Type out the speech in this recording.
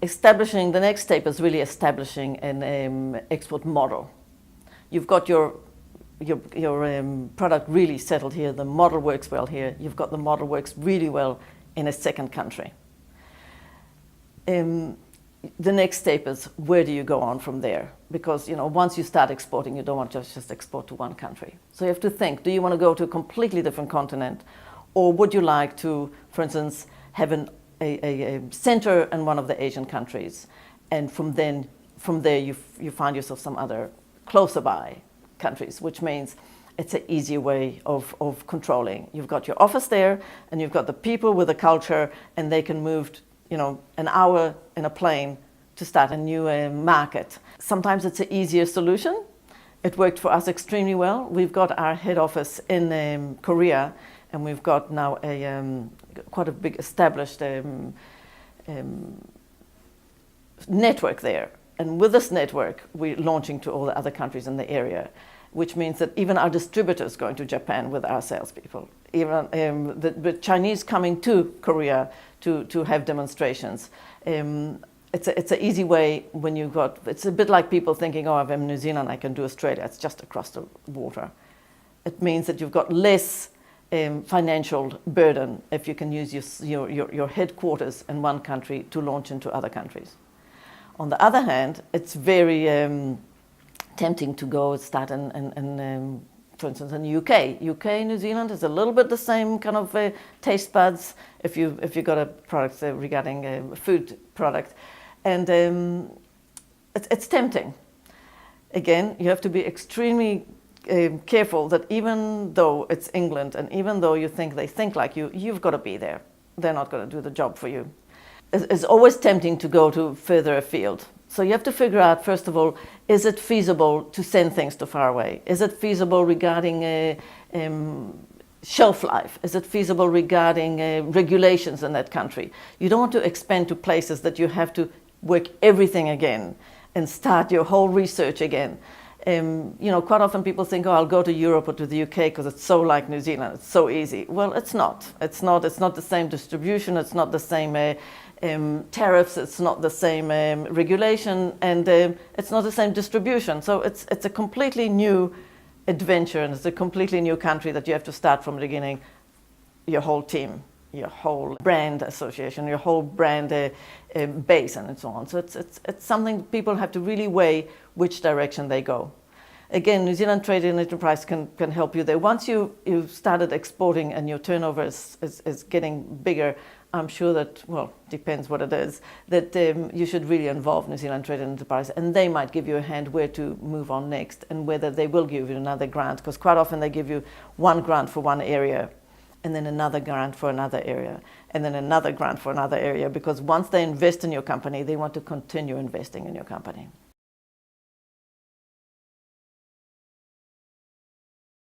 Establishing, the next step is really establishing an export model. You've got your product really settled here, the model works well here, you've got the model works really well in a second country. The next step is, where do you go on from there? Because once you start exporting, you don't want to just export to one country. So you have to think, do you want to go to a completely different continent? Or would you like to, for instance, have a center in one of the Asian countries, and from there you find yourself some other closer by countries, which means it's an easier way of controlling. You've got your office there, and you've got the people with the culture, and they can move an hour in a plane to start a new market. Sometimes it's an easier solution. It worked for us extremely well. We've got our head office in Korea, and we've got now quite a big established network there. And with this network, we're launching to all the other countries in the area, which means that even our distributors going to Japan with our salespeople, even the Chinese coming to Korea to have demonstrations. It's an easy way when you've got, it's a bit like people thinking, oh, I'm in New Zealand, I can do Australia. It's just across the water. It means that you've got less financial burden if you can use your headquarters in one country to launch into other countries. On the other hand, it's very tempting to go start in for instance, in the UK, New Zealand is a little bit the same kind of taste buds if you got a product regarding a food product, and it's tempting. Again, you have to be extremely careful that even though it's England and even though you think they think like you, you've got to be there. They're not going to do the job for you. It's always tempting to go to further afield. So you have to figure out, first of all, is it feasible to send things to far away? Is it feasible regarding shelf life? Is it feasible regarding regulations in that country? You don't want to expand to places that you have to work everything again and start your whole research again. Quite often people think, oh, I'll go to Europe or to the UK because it's so like New Zealand, it's so easy. Well, it's not. It's not the same distribution, it's not the same tariffs, it's not the same regulation, and it's not the same distribution. So it's a completely new adventure, and it's a completely new country that you have to start from the beginning. Your whole team, your whole brand association, your whole brand base, and so on. So it's something people have to really weigh which direction they go. Again, New Zealand Trade and Enterprise can help you there. Once you've started exporting and your turnover is getting bigger, I'm sure that, well, depends what it is, that you should really involve New Zealand Trade and Enterprise, and they might give you a hand where to move on next and whether they will give you another grant, because quite often they give you one grant for one area and then another grant for another area and then another grant for another area, because once they invest in your company, they want to continue investing in your company.